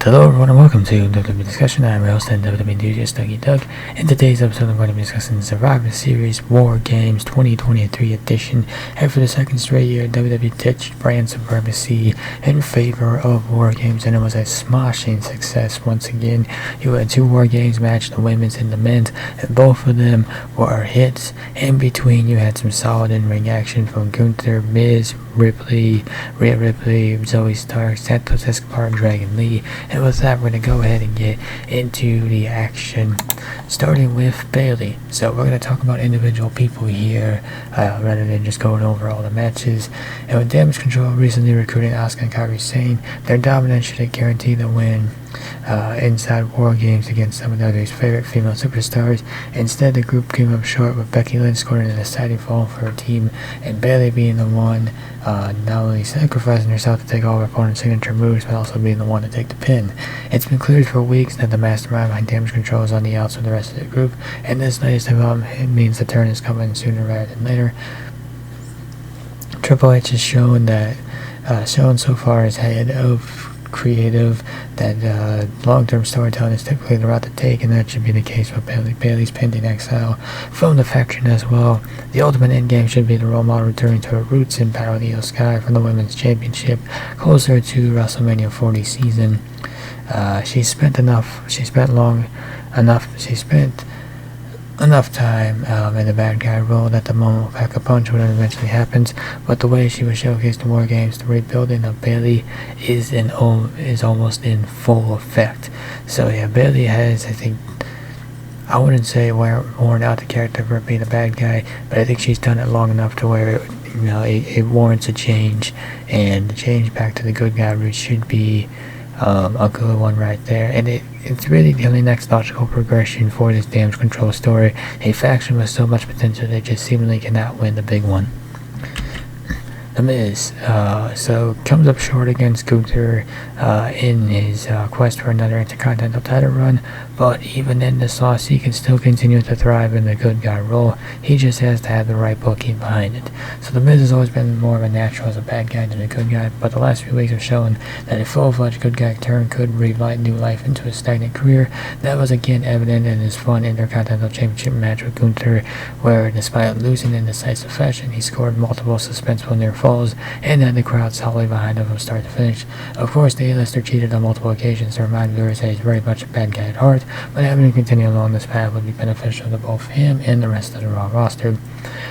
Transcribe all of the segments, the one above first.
Hello everyone and welcome to WWE Discussion. I'm your host and WWE enthusiast Dougie Doug. In today's episode I'm going to be discussing the Survivor Series War Games 2023 edition. And for the second straight year, WWE ditched brand supremacy in favor of War Games, and it was a smashing success once again. You had two War Games matches, the women's and the men's, and both of them were hits. In between you had some solid in-ring action from Gunther, Miz, Ripley, Rio Ripley, Zoe Stark, Santos Escobar, and Dragon Lee. And with that, we're going to go ahead and get into the action, starting with Bayley. So we're going to talk about individual people here, rather than just going over all the matches. And with Damage Control recently recruiting Asuka and Kairi Sane, their dominance should guarantee the win inside War Games against some of WWE's favorite female superstars. Instead, the group came up short, with Becky Lynch scoring an exciting fall for her team, and Bayley being the one not only sacrificing herself to take all her opponent's signature moves, but also being the one to take the pin. It's been cleared for weeks that the mastermind behind Damage Control is on the outs with the rest of the group, and this latest development means the turn is coming sooner rather than later. Triple H has shown so far as head of creative that long-term storytelling is typically the route to take, and that should be the case with Bayley's pending exile from the faction as well. The ultimate endgame should be the role model returning to her roots in Battle of the Io Sky for the Women's Championship closer to WrestleMania 40 season. She spent enough time in the bad guy role that the moment will pack a punch when it eventually happens, but the way she was showcased in War Games, the rebuilding of Bayley is almost in full effect. So yeah, Bayley has, I wouldn't say worn out the character for being a bad guy, but I think she's done it long enough to where it warrants a change, and the change back to the good guy route should be a good one right there. And it's really the only next logical progression for this Damage Control story, a faction with so much potential that just seemingly cannot win the big one. The Miz comes up short against Gunther in his quest for another Intercontinental title run, but even in this loss he can still continue to thrive in the good guy role. He just has to have the right booking behind it. So the Miz has always been more of a natural as a bad guy than a good guy, but the last few weeks have shown that a full-fledged good guy turn could breathe new life into his stagnant career. That was again evident in his fun Intercontinental Championship match with Gunther, where despite losing in decisive fashion, he scored multiple suspenseful near falls and had the crowd solidly behind him from start to finish. Of course, the A-lister cheated on multiple occasions to remind viewers that he's very much a bad guy at heart, but having him continue along this path would be beneficial to both him and the rest of the Raw roster.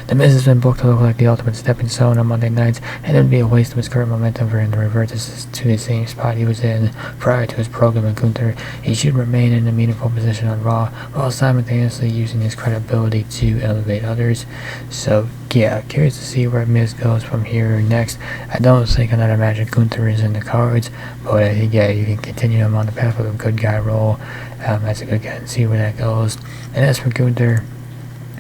The Miz has been booked to look like the ultimate stepping stone on Monday nights, and it would be a waste of his current momentum for him to revert to the same spot he was in prior to his program with Gunther. He should remain in a meaningful position on Raw, while simultaneously using his credibility to elevate others. So yeah, curious to see where Miz goes from here next. I don't think another match with Gunther is in the cards, but I think, yeah, you can continue him on the path of a good guy role as a good guy and see where that goes. And as for Gunther,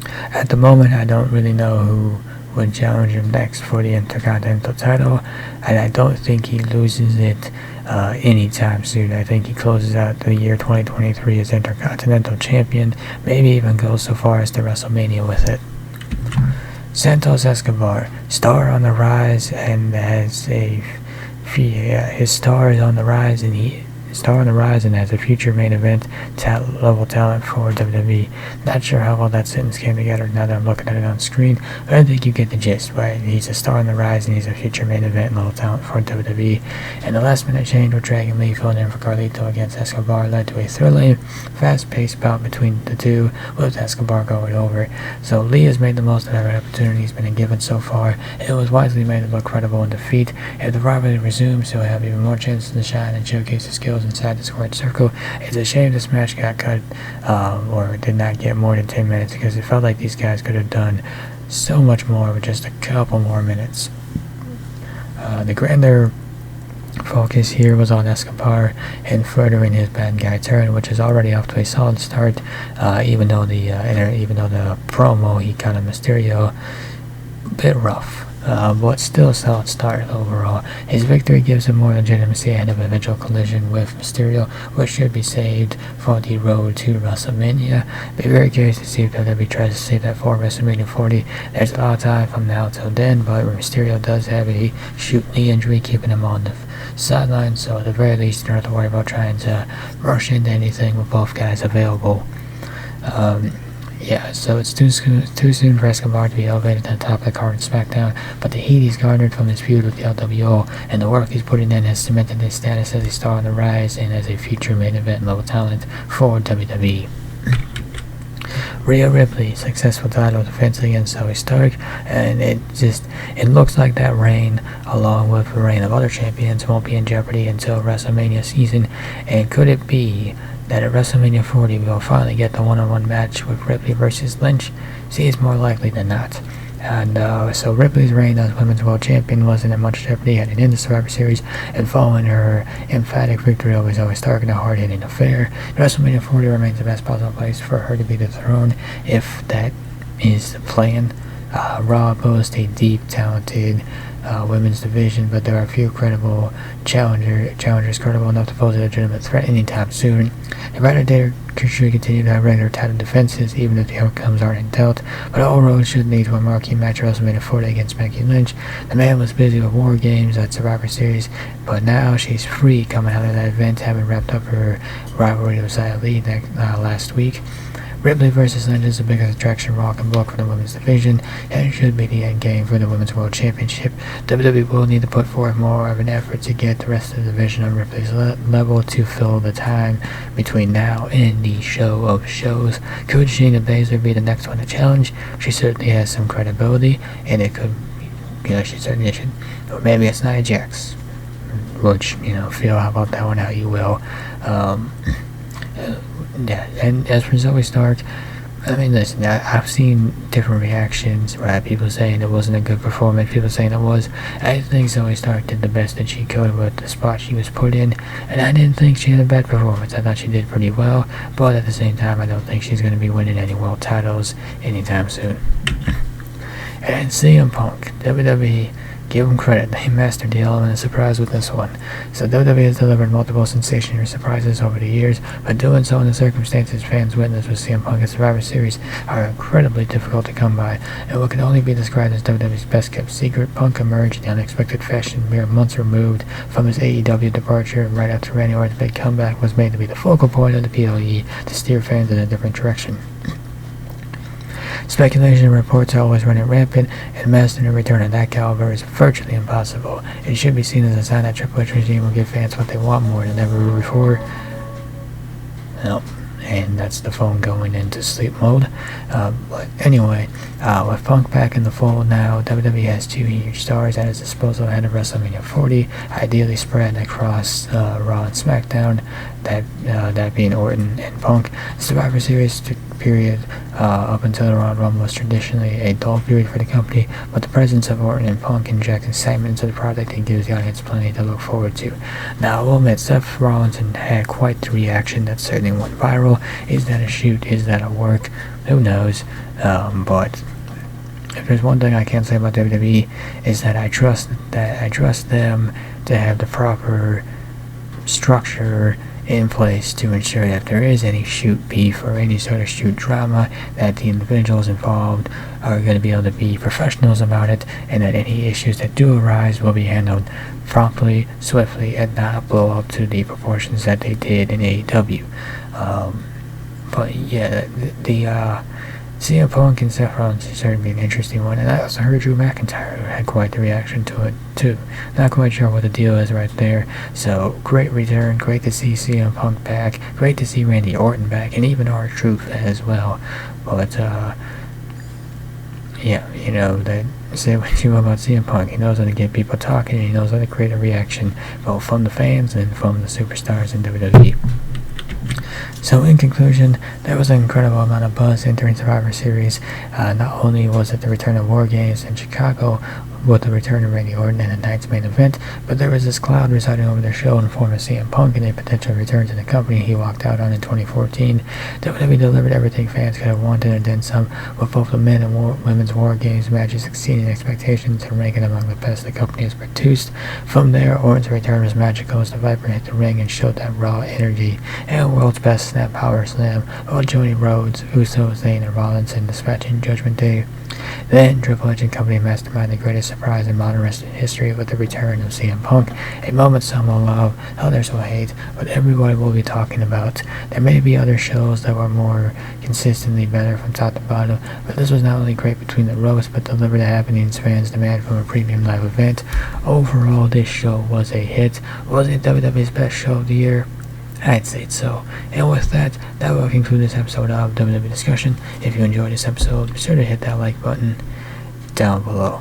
at the moment I don't really know who would challenge him next for the Intercontinental title, and I don't think he loses it anytime soon. I think he closes out the year 2023 as Intercontinental Champion, maybe even goes so far as to WrestleMania with it. Santos Escobar, star on the rise, and his star is on the rise, and has a future main event level talent for WWE. Not sure how well that sentence came together now that I'm looking at it on screen, but I think you get the gist, right? He's a star on the rise, and he's a future main event level talent for WWE. And the last minute change with Dragon Lee filling in for Carlito against Escobar led to a thrilling, fast-paced bout between the two, with Escobar going over. So Lee has made the most of every opportunity he's been given so far. It was wisely made to look credible in defeat. If the rivalry resumes, he'll have even more chances to shine and showcase his skills inside the squared circle. It's a shame this match got cut or did not get more than 10 minutes, because it felt like these guys could have done so much more with just a couple more minutes. The grander focus here was on Escobar and furthering his bad guy turn, which is already off to a solid start, even though the promo he got on Mysterio a bit rough. but still a solid start overall. His victory gives him more legitimacy ahead of an eventual collision with Mysterio, which should be saved for the road to WrestleMania. Be very curious to see if WWE tries to save that for WrestleMania 40. There's a lot of time from now till then, but Mysterio does have a shoot knee injury keeping him on the sideline, so at the very least you don't have to worry about trying to rush into anything with both guys available. Yeah, so it's too soon for Escobar to be elevated to the top of the card in SmackDown, but the heat he's garnered from his feud with the LWO and the work he's putting in has cemented his status as a star on the rise and as a future main event level talent for WWE. Rio Ripley, successful title defense against Zoe Stark, and it looks like that reign, along with the reign of other champions, won't be in jeopardy until WrestleMania season. And could it be that at WrestleMania 40 we'll finally get the one-on-one match with Ripley versus Lynch? Seems more likely than not. And so Ripley's reign as Women's World Champion wasn't in much jeopardy heading into Survivor Series, and following her emphatic victory over Zoe Stark in a hard-hitting affair, WrestleMania 40 remains the best possible place for her to be dethroned, if that is the plan. Raw boasts a deep, talented women's division, but there are few credible challengers credible enough to pose a legitimate threat anytime soon. The Rider Data should continue to have regular title defenses, even if the outcomes aren't in doubt, but all roads should lead to a marquee match at WrestleMania 40 against Becky Lynch. The man was busy with War Games at Survivor Series, but now she's free coming out of that event, having wrapped up her rivalry with Xia Li last week. Ripley versus Lynch is the biggest attraction Raw can book for the women's division, and it should be the end game for the Women's World Championship. WWE will need to put forth more of an effort to get the rest of the division on Ripley's level to fill the time between now and the show of shows. Could Shayna Baszler be the next one to challenge? She certainly has some credibility, and it could, she certainly should. Or maybe it's Nia Jax, which, feel about that one how you will. Yeah, and as for Zoe Stark, I mean, listen, I've seen different reactions, right? People saying it wasn't a good performance, people saying it was. I think Zoe Stark did the best that she could with the spot she was put in, and I didn't think she had a bad performance. I thought she did pretty well, but at the same time, I don't think she's going to be winning any world titles anytime soon. And CM Punk, WWE, give them credit, they mastered the element of surprise with this one. So WWE has delivered multiple sensational surprises over the years, but doing so in the circumstances fans witnessed with CM Punk at Survivor Series are incredibly difficult to come by, and what can only be described as WWE's best kept secret. Punk emerged in unexpected fashion mere months removed from his AEW departure, right after Randy Orton's big comeback was made to be the focal point of the PLE to steer fans in a different direction. Speculation and reports are always running rampant, and mastering a return of that caliber is virtually impossible. It should be seen as a sign that Triple H regime will give fans what they want more than ever before. Well, and that's the phone going into sleep mode. But anyway, with Punk back in the fold now, WWE has two huge stars at its disposal ahead of WrestleMania 40, ideally spread across Raw and SmackDown, that being Orton and Punk. The Survivor Series period up until the Royal Rumble was traditionally a dull period for the company, but the presence of Orton and Punk injects excitement into the product and gives the audience plenty to look forward to. Now, I will admit, Seth Rollins had quite the reaction that certainly went viral. Is that a shoot? Is that a work? Who knows? But if there's one thing I can say about WWE, is that I trust them to have the proper structure in place to ensure that if there is any shoot beef or any sort of shoot drama, that the individuals involved are going to be able to be professionals about it, and that any issues that do arise will be handled promptly, swiftly, and not blow up to the proportions that they did in AEW. But yeah, the CM Punk and Seth Rollins is certainly an interesting one, and I also heard Drew McIntyre had quite the reaction to it too. Not quite sure what the deal is right there. So great return, great to see CM Punk back, great to see Randy Orton back, and even R-Truth as well. But yeah, that say what you will about CM Punk. He knows how to get people talking, and he knows how to create a reaction both from the fans and from the superstars in WWE. So in conclusion, there was an incredible amount of buzz entering Survivor Series. Not only was it the return of War Games in Chicago, with the return of Randy Orton and the night's main event, but there was this cloud residing over the show in the form of CM Punk and a potential return to the company he walked out on in 2014. WWE delivered everything fans could have wanted and then some, with both the men and women's War Games matches exceeding expectations and ranking among the best the company has produced. From there, Orton's return was magical as the Viper hit the ring and showed that raw energy and world's best snap power slam, while joining Rhodes, Usos, Zayn, and Rollins in dispatching Judgment Day. Then, Triple H and company mastermind the greatest surprise in modern wrestling history with the return of CM Punk, a moment some will love, others will hate, but everybody will be talking about. There may be other shows that were more consistently better from top to bottom, but this was not only great between the ropes, but delivered the happenings fans demand from a premium live event. Overall, this show was a hit. Was it WWE's best show of the year? I'd say so. And with that will conclude this episode of WWE Discussion. If you enjoyed this episode, be sure to hit that like button down below.